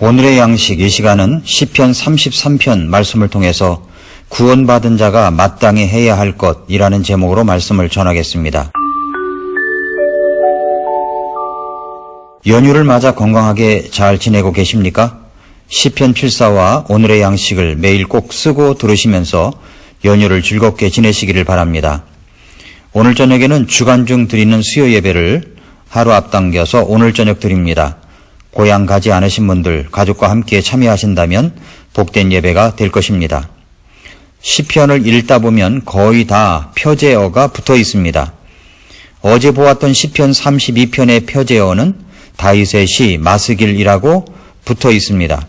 오늘의 양식 이 시간은 시편 33편 말씀을 통해서 구원받은 자가 마땅히 해야 할 것이라는 제목으로 말씀을 전하겠습니다. 연휴를 맞아 건강하게 잘 지내고 계십니까? 시편 74와 오늘의 양식을 매일 꼭 쓰고 들으시면서 연휴를 즐겁게 지내시기를 바랍니다. 오늘 저녁에는 주간 중 드리는 수요 예배를 하루 앞당겨서 오늘 저녁 드립니다. 고향 가지 않으신 분들 가족과 함께 참여하신다면 복된 예배가 될 것입니다. 시편을 읽다 보면 거의 다 표제어가 붙어 있습니다. 어제 보았던 시편 32편의 표제어는 다윗의 시 마스길이라고 붙어 있습니다.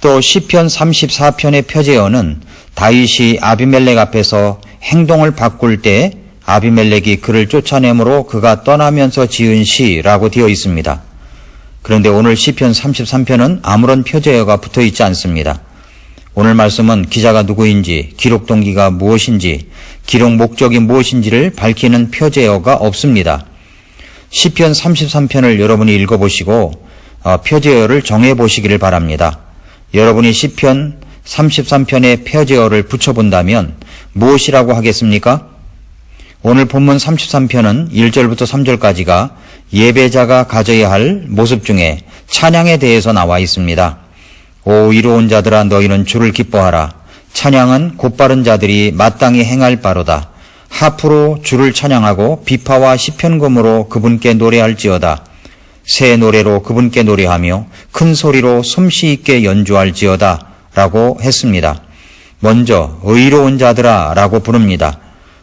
또 시편 34편의 표제어는 다윗이 아비멜렉 앞에서 행동을 바꿀 때 아비멜렉이 그를 쫓아내므로 그가 떠나면서 지은 시라고 되어 있습니다. 그런데 오늘 시편 33편은 아무런 표제어가 붙어 있지 않습니다. 오늘 말씀은 기자가 누구인지, 기록 동기가 무엇인지, 기록 목적이 무엇인지를 밝히는 표제어가 없습니다. 시편 33편을 여러분이 읽어보시고 표제어를 정해보시기를 바랍니다. 여러분이 시편 33편의 표제어를 붙여본다면 무엇이라고 하겠습니까? 오늘 본문 33편은 1절부터 3절까지가 예배자가 가져야 할 모습 중에 찬양에 대해서 나와 있습니다. 오 이로운 자들아 너희는 주를 기뻐하라. 찬양은 곧바른 자들이 마땅히 행할 바로다. 하프로 주를 찬양하고 비파와 시편금으로 그분께 노래할지어다. 새 노래로 그분께 노래하며 큰 소리로 솜씨 있게 연주할지어다 라고 했습니다. 먼저 의로운 자들아 라고 부릅니다.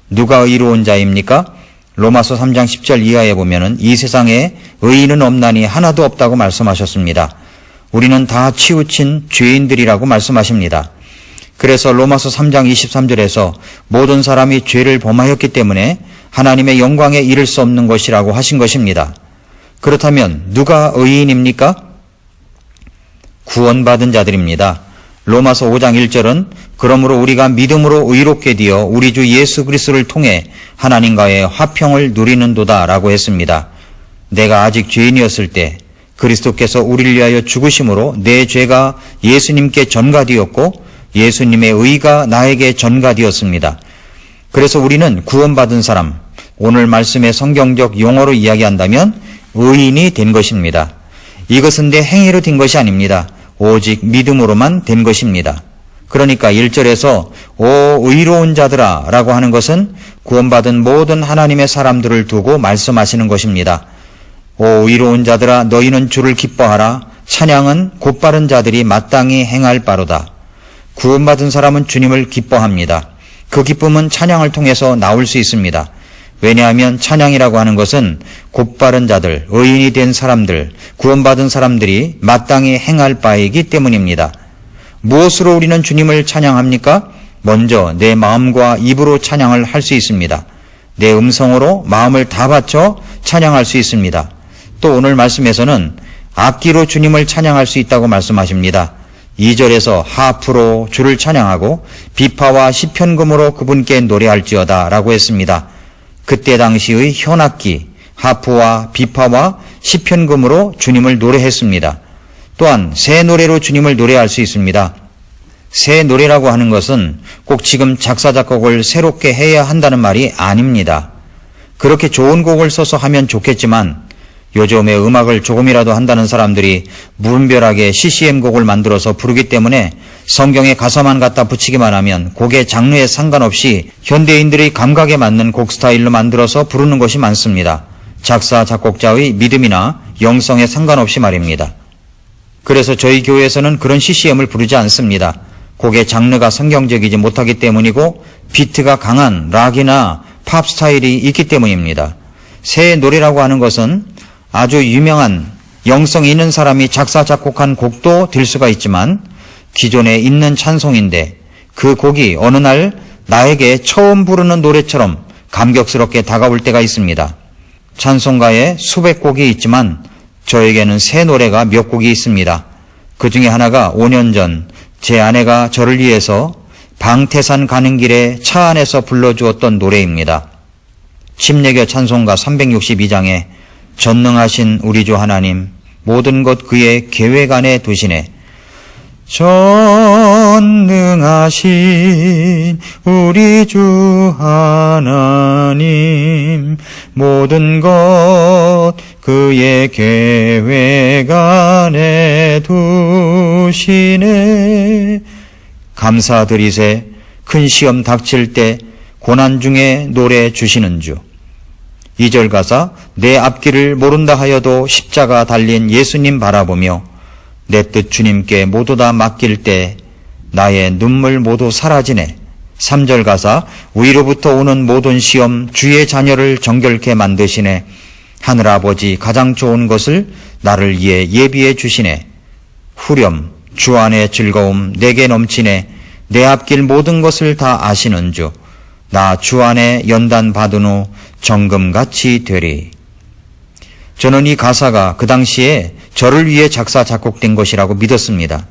누가 의로운 자입니까? 로마서 3장 10절 이하에 보면은 이 세상에 의인은 없나니 하나도 없다고 말씀하셨습니다. 우리는 다 치우친 죄인들이라고 말씀하십니다. 그래서 로마서 3장 23절에서 모든 사람이 죄를 범하였기 때문에 하나님의 영광에 이를 수 없는 것이라고 하신 것입니다. 그렇다면 누가 의인입니까? 구원받은 자들입니다. 로마서 5장 1절은 그러므로 우리가 믿음으로 의롭게 되어 우리 주 예수 그리스도를 통해 하나님과의 화평을 누리는도다 라고 했습니다. 내가 아직 죄인이었을 때 그리스도께서 우리를 위하여 죽으심으로 내 죄가 예수님께 전가되었고 예수님의 의가 나에게 전가되었습니다. 그래서 우리는 구원받은 사람, 오늘 말씀의 성경적 용어로 이야기한다면 의인이 된 것입니다. 이것은 내 행위로 된 것이 아닙니다. 오직 믿음으로만 된 것입니다. 그러니까 1절에서 오 의로운 자들아 라고 하는 것은 구원받은 모든 하나님의 사람들을 두고 말씀하시는 것입니다. 오 의로운 자들아 너희는 주를 기뻐하라. 찬양은 곧바른 자들이 마땅히 행할 바로다. 구원받은 사람은 주님을 기뻐합니다. 그 기쁨은 찬양을 통해서 나올 수 있습니다. 왜냐하면 찬양이라고 하는 것은 곧바른 자들, 의인이 된 사람들, 구원받은 사람들이 마땅히 행할 바이기 때문입니다. 무엇으로 우리는 주님을 찬양합니까? 먼저 내 마음과 입으로 찬양을 할 수 있습니다. 내 음성으로 마음을 다 바쳐 찬양할 수 있습니다. 또 오늘 말씀에서는 악기로 주님을 찬양할 수 있다고 말씀하십니다. 2절에서 하프로 주를 찬양하고 비파와 시편금으로 그분께 노래할지어다 라고 했습니다. 그때 당시의 현악기, 하프와 비파와 시편금으로 주님을 노래했습니다. 또한 새 노래로 주님을 노래할 수 있습니다. 새 노래라고 하는 것은 꼭 지금 작사 작곡을 새롭게 해야 한다는 말이 아닙니다. 그렇게 좋은 곡을 써서 하면 좋겠지만 요즘에 음악을 조금이라도 한다는 사람들이 무분별하게 CCM 곡을 만들어서 부르기 때문에 성경에 가사만 갖다 붙이기만 하면 곡의 장르에 상관없이 현대인들의 감각에 맞는 곡 스타일로 만들어서 부르는 것이 많습니다. 작사 작곡자의 믿음이나 영성에 상관없이 말입니다. 그래서 저희 교회에서는 그런 CCM을 부르지 않습니다. 곡의 장르가 성경적이지 못하기 때문이고 비트가 강한 락이나 팝 스타일이 있기 때문입니다. 새 노래라고 하는 것은 아주 유명한 영성이 있는 사람이 작사 작곡한 곡도 될 수가 있지만 기존에 있는 찬송인데 그 곡이 어느 날 나에게 처음 부르는 노래처럼 감격스럽게 다가올 때가 있습니다. 찬송가에 수백 곡이 있지만 저에게는 새 노래가 몇 곡이 있습니다. 그 중에 하나가 5년 전 제 아내가 저를 위해서 방태산 가는 길에 차 안에서 불러주었던 노래입니다. 침례교 찬송가 362장에 전능하신 우리 주 하나님 모든 것 그의 계획 안에 두시네 전능하신 우리 주 하나님, 모든 것 그의 계획 안에 두시네. 감사드리세. 큰 시험 닥칠 때 고난 중에 노래 주시는 주. 2절 가사, 내 앞길을 모른다 하여도 십자가 달린 예수님 바라보며 내 뜻 주님께 모두 다 맡길 때 나의 눈물 모두 사라지네. 3절 가사, 위로부터 오는 모든 시험 주의 자녀를 정결케 만드시네. 하늘아버지 가장 좋은 것을 나를 위해 예비해 주시네. 후렴, 주 안의 즐거움 내게 넘치네. 내 앞길 모든 것을 다 아시는 주. 나 주 안에 연단 받은 후 정금같이 되리. 저는 이 가사가 그 당시에 저를 위해 작사 작곡된 것이라고 믿었습니다.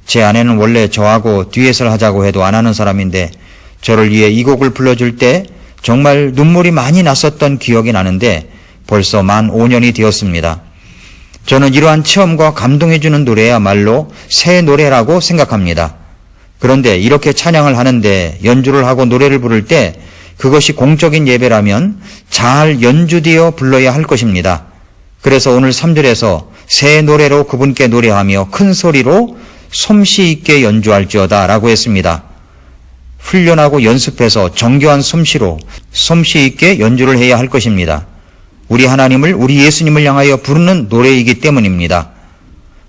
제 아내는 원래 저하고 듀엣을 하자고 해도 안 하는 사람인데 저를 위해 이 곡을 불러줄 때 정말 눈물이 많이 났었던 기억이 나는데 벌써 만 5년이 되었습니다. 저는 이러한 체험과 감동해주는 노래야말로 새 노래라고 생각합니다. 그런데 이렇게 찬양을 하는데 연주를 하고 노래를 부를 때 그것이 공적인 예배라면 잘 연주되어 불러야 할 것입니다. 그래서 오늘 3절에서 새 노래로 그분께 노래하며 큰 소리로 솜씨 있게 연주할지어다 라고 했습니다. 훈련하고 연습해서 정교한 솜씨로 솜씨 있게 연주를 해야 할 것입니다. 우리 하나님을, 우리 예수님을 향하여 부르는 노래이기 때문입니다.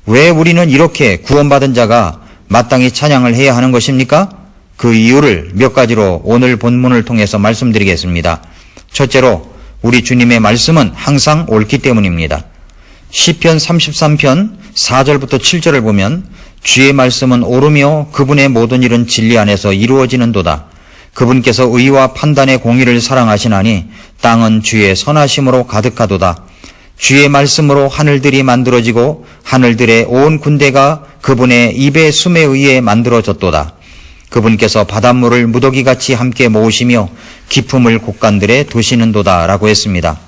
왜 우리는 이렇게 구원받은 자가 마땅히 찬양을 해야 하는 것입니까? 그 이유를 몇 가지로 오늘 본문을 통해서 말씀드리겠습니다. 첫째로 우리 주님의 말씀은 항상 옳기 때문입니다. 시편 33편 4절부터 7절을 보면 주의 말씀은 옳으며 그분의 모든 일은 진리 안에서 이루어지는도다. 그분께서 의와 판단의 공의를 사랑하시나니 땅은 주의 선하심으로 가득하도다. 주의 말씀으로 하늘들이 만들어지고 하늘들의 온 군대가 그분의 입의 숨에 의해 만들어졌도다. 그분께서 바닷물을 무더기같이 함께 모으시며 깊음을 곳간들에 두시는도다 라고 했습니다.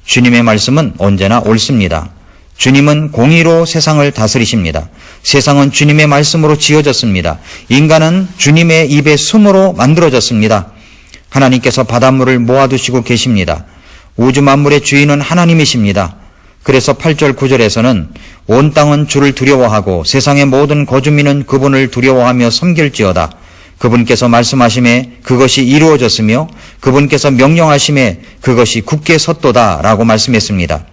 주님의 말씀은 언제나 옳습니다. 주님은 공의로 세상을 다스리십니다. 세상은 주님의 말씀으로 지어졌습니다. 인간은 주님의 입의 숨으로 만들어졌습니다. 하나님께서 바닷물을 모아두시고 계십니다. 우주 만물의 주인은 하나님이십니다. 그래서 8절 9절에서는 온 땅은 주를 두려워하고 세상의 모든 거주민은 그분을 두려워하며 섬길지어다. 그분께서 말씀하심에 그것이 이루어졌으며 그분께서 명령하심에 그것이 굳게 섰도다 라고 말씀했습니다.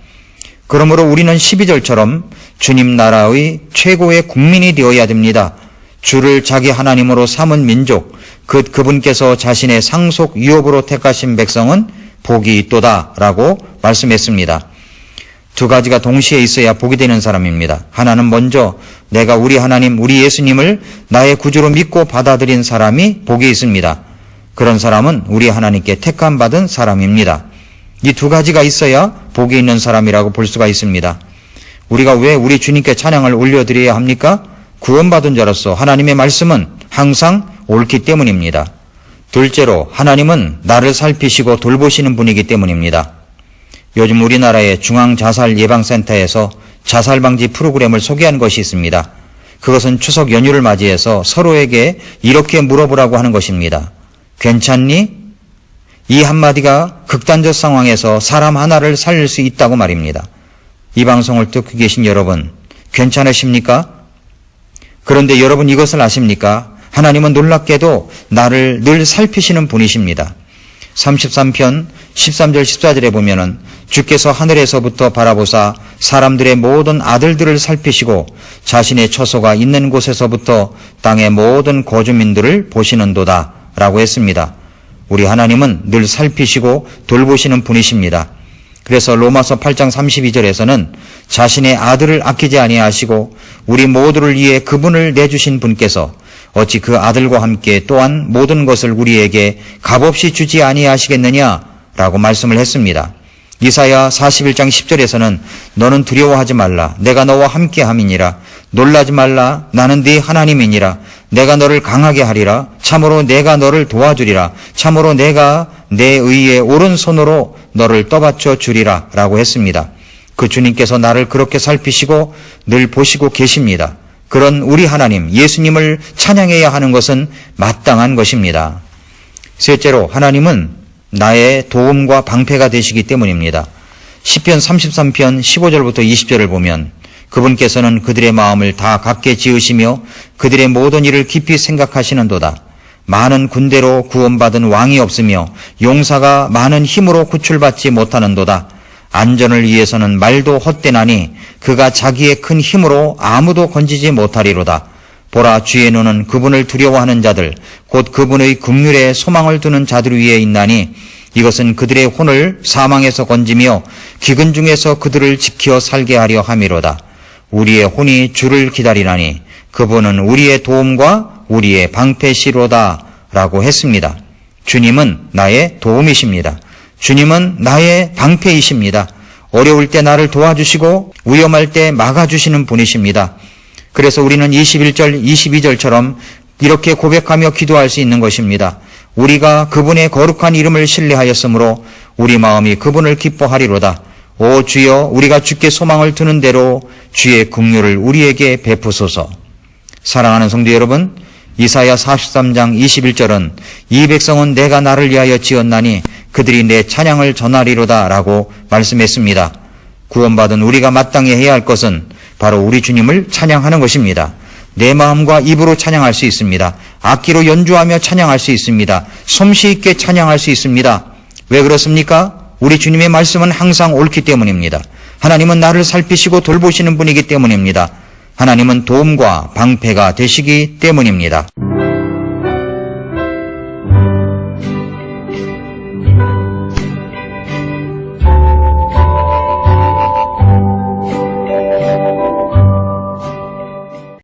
그러므로 우리는 12절처럼 주님 나라의 최고의 국민이 되어야 됩니다. 주를 자기 하나님으로 삼은 민족, 그분께서 자신의 상속 유업으로 택하신 백성은 복이 있도다 라고 말씀했습니다. 두 가지가 동시에 있어야 복이 되는 사람입니다. 하나는 먼저 내가 우리 하나님, 우리 예수님을 나의 구주로 믿고 받아들인 사람이 복이 있습니다. 그런 사람은 우리 하나님께 택함 받은 사람입니다. 이 두 가지가 있어야 복이 있는 사람이라고 볼 수가 있습니다. 우리가 왜 우리 주님께 찬양을 올려드려야 합니까? 구원받은 자로서 하나님의 말씀은 항상 옳기 때문입니다. 둘째로 하나님은 나를 살피시고 돌보시는 분이기 때문입니다. 요즘 우리나라의 중앙자살예방센터에서 자살방지 프로그램을 소개한 것이 있습니다. 그것은 추석 연휴를 맞이해서 서로에게 이렇게 물어보라고 하는 것입니다. 괜찮니? 이 한마디가 극단적 상황에서 사람 하나를 살릴 수 있다고 말입니다. 이 방송을 듣고 계신 여러분, 괜찮으십니까? 그런데 여러분 이것을 아십니까? 하나님은 놀랍게도 나를 늘 살피시는 분이십니다. 33편 13절 14절에 보면은 주께서 하늘에서부터 바라보사 사람들의 모든 아들들을 살피시고 자신의 처소가 있는 곳에서부터 땅의 모든 거주민들을 보시는도다 라고 했습니다. 우리 하나님은 늘 살피시고 돌보시는 분이십니다. 그래서 로마서 8장 32절에서는 자신의 아들을 아끼지 아니하시고 우리 모두를 위해 그분을 내주신 분께서 어찌 그 아들과 함께 또한 모든 것을 우리에게 값없이 주지 아니하시겠느냐라고 말씀을 했습니다. 이사야 41장 10절에서는 너는 두려워하지 말라. 내가 너와 함께함이니라. 놀라지 말라. 나는 네 하나님이니라. 내가 너를 강하게 하리라. 참으로 내가 너를 도와주리라. 참으로 내가 내 의의 오른손으로 너를 떠받쳐 주리라 라고 했습니다. 그 주님께서 나를 그렇게 살피시고 늘 보시고 계십니다. 그런 우리 하나님 예수님을 찬양해야 하는 것은 마땅한 것입니다. 셋째로 하나님은 나의 도움과 방패가 되시기 때문입니다. 시편 33편 15절부터 20절을 보면 그분께서는 그들의 마음을 다 같게 지으시며 그들의 모든 일을 깊이 생각하시는도다. 많은 군대로 구원받은 왕이 없으며 용사가 많은 힘으로 구출받지 못하는도다. 안전을 위해서는 말도 헛되나니 그가 자기의 큰 힘으로 아무도 건지지 못하리로다. 보라, 주의 눈은 그분을 두려워하는 자들 곧 그분의 긍휼에 소망을 두는 자들 위에 있나니 이것은 그들의 혼을 사망에서 건지며 기근 중에서 그들을 지켜 살게 하려 함이로다. 우리의 혼이 주를 기다리나니 그분은 우리의 도움과 우리의 방패시로다 라고 했습니다. 주님은 나의 도움이십니다. 주님은 나의 방패이십니다. 어려울 때 나를 도와주시고 위험할 때 막아주시는 분이십니다. 그래서 우리는 21절, 22절처럼 이렇게 고백하며 기도할 수 있는 것입니다. 우리가 그분의 거룩한 이름을 신뢰하였으므로 우리 마음이 그분을 기뻐하리로다. 오 주여, 우리가 주께 소망을 두는 대로 주의 긍휼을 우리에게 베푸소서. 사랑하는 성도 여러분, 이사야 43장 21절은 이 백성은 내가 나를 위하여 지었나니 그들이 내 찬양을 전하리로다 라고 말씀했습니다. 구원받은 우리가 마땅히 해야 할 것은 바로 우리 주님을 찬양하는 것입니다. 내 마음과 입으로 찬양할 수 있습니다. 악기로 연주하며 찬양할 수 있습니다. 솜씨 있게 찬양할 수 있습니다. 왜 그렇습니까? 우리 주님의 말씀은 항상 옳기 때문입니다. 하나님은 나를 살피시고 돌보시는 분이기 때문입니다. 하나님은 도움과 방패가 되시기 때문입니다.